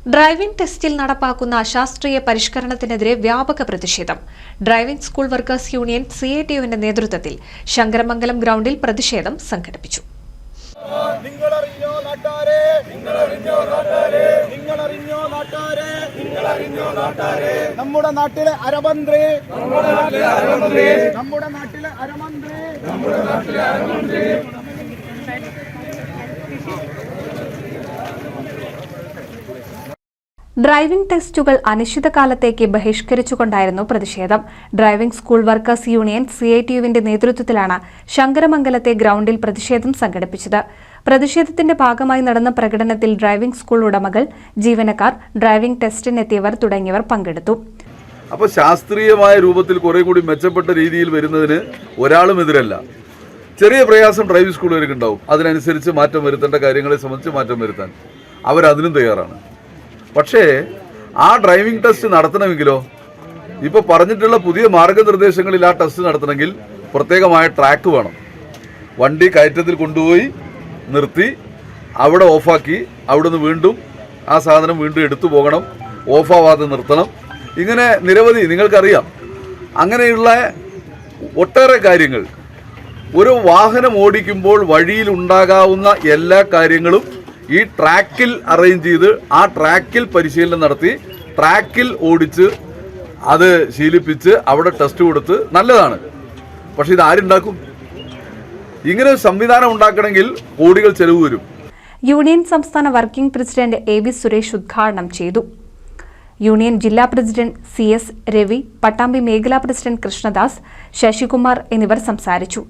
Driving ടെസ്റ്റിൽ നടപ്പാക്കുന്ന അശാസ്ത്രീയ പരിഷ്കരണത്തിനെതിരെ വ്യാപക പ്രതിഷേധം. ഡ്രൈവിംഗ് സ്കൂൾ വർക്കേഴ്സ് യൂണിയൻ CITUവിന്റെ നേതൃത്വത്തിൽ ശങ്കരമംഗലം ഗ്രൗണ്ടിൽ പ്രതിഷേധം സംഘടിപ്പിച്ചു. നമ്മുടെ നാട്ടിലെ അരമന്ത്രി ഡ്രൈവിംഗ് ടെസ്റ്റുകൾ അനിശ്ചിതകാലത്തേക്ക് ബഹിഷ്കരിച്ചുകൊണ്ടായിരുന്നു പ്രതിഷേധം. ഡ്രൈവിംഗ് സ്കൂൾ വർക്കേഴ്സ് യൂണിയൻ CITUവിന്റെ നേതൃത്വത്തിലാണ് ശങ്കരമംഗലത്തെ ഗ്രൗണ്ടിൽ പ്രതിഷേധം സംഘടിപ്പിച്ചത്. പ്രതിഷേധത്തിന്റെ ഭാഗമായി നടന്ന പ്രകടനത്തിൽ ഡ്രൈവിംഗ് സ്കൂൾ ഉടമകൾ, ജീവനക്കാർ, ഡ്രൈവിംഗ് ടെസ്റ്റിനെത്തിയവർ തുടങ്ങിയവർ പങ്കെടുത്തു. അപ്പോൾ ശാസ്ത്രീയമായ രൂപത്തിൽ കുറെ കൂടി മെച്ചപ്പെട്ട രീതിയിൽ വരുന്നതിന് ഒരാളും എതിരല്ല. ചെറിയ പ്രയാസം ഡ്രൈവിംഗ് സ്കൂളുകാർക്ക് ഉണ്ടാവും. അതിനനുസരിച്ച് മാറ്റം വരുത്തേണ്ട കാര്യങ്ങളെ സംബന്ധിച്ച് മാറ്റം വരുത്താൻ അവരതിനും തയ്യാറാണ്. പക്ഷേ ആ ഡ്രൈവിംഗ് ടെസ്റ്റ് നടത്തണമെങ്കിലോ, ഇപ്പോൾ പറഞ്ഞിട്ടുള്ള പുതിയ മാർഗനിർദ്ദേശങ്ങളിൽ ആ ടെസ്റ്റ് നടത്തണമെങ്കിൽ പ്രത്യേകമായ ട്രാക്ക് വേണം. വണ്ടി കയറ്റത്തിൽ കൊണ്ടുപോയി നിർത്തി അവിടെ ഓഫാക്കി അവിടുന്ന് വീണ്ടും ആ സാധനം വീണ്ടും എടുത്തു പോകണം, ഓഫാവാതെ നിർത്തണം. ഇങ്ങനെ നിരവധി നിങ്ങൾക്കറിയാം. അങ്ങനെയുള്ള ഒട്ടേറെ കാര്യങ്ങൾ ഒരു വാഹനം ഓടിക്കുമ്പോൾ വഴിയിൽ ഉണ്ടാകാവുന്ന എല്ലാ കാര്യങ്ങളും ഈ ട്രാക്കിൽ അറേഞ്ച് ചെയ്ത് ആ ട്രാക്കിൽ പരിശീലനം നടത്തി ട്രാക്കിൽ ഓടിച്ച് അത് ശീലിപ്പിച്ച് അവിടെ ടെസ്റ്റ് കൊടുത്ത് നല്ലതാണ്. പക്ഷെ ഇത് ആരുണ്ടാക്കും? ഇങ്ങനെ ഒരു സംവിധാനം ഉണ്ടാക്കണമെങ്കിൽ കോടികൾ ചെലവ് വരും. യൂണിയൻ സംസ്ഥാന വർക്കിംഗ് പ്രസിഡന്റ് AV സുരേഷ് ഉദ്ഘാടനം ചെയ്തു. യൂണിയൻ ജില്ലാ പ്രസിഡന്റ് CS രവി, പട്ടാമ്പി മേഖലാ പ്രസിഡന്റ് കൃഷ്ണദാസ്, ശശികുമാർ എന്നിവർ സംസാരിച്ചു.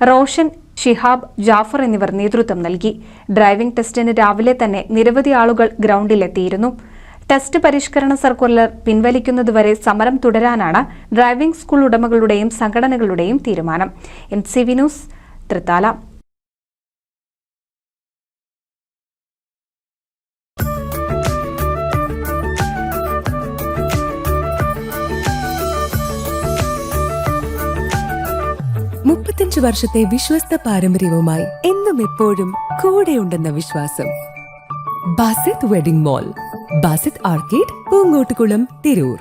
റോഷൻ, ഷിഹാബ്, ജാഫർ എന്നിവർ നേതൃത്വം നൽകി. ഡ്രൈവിംഗ് ടെസ്റ്റിന് രാവിലെ തന്നെ നിരവധി ആളുകൾ ഗ്രൗണ്ടിലെത്തിയിരുന്നു. ടെസ്റ്റ് പരിഷ്കരണ സർക്കുലർ പിൻവലിക്കുന്നതുവരെ സമരം തുടരാനാണ് ഡ്രൈവിംഗ് സ്കൂൾ ഉടമകളുടെയും സംഘടനകളുടെയും തീരുമാനം. NCV news, Thrithala. വർഷത്തെ വിശ്വസ്ത പാരമ്പര്യവുമായി എന്നും എപ്പോഴും കൂടെയുണ്ടെന്ന വിശ്വാസം. Basith Wedding Mall, Basith Arcade, Poongottukulam, Tirur.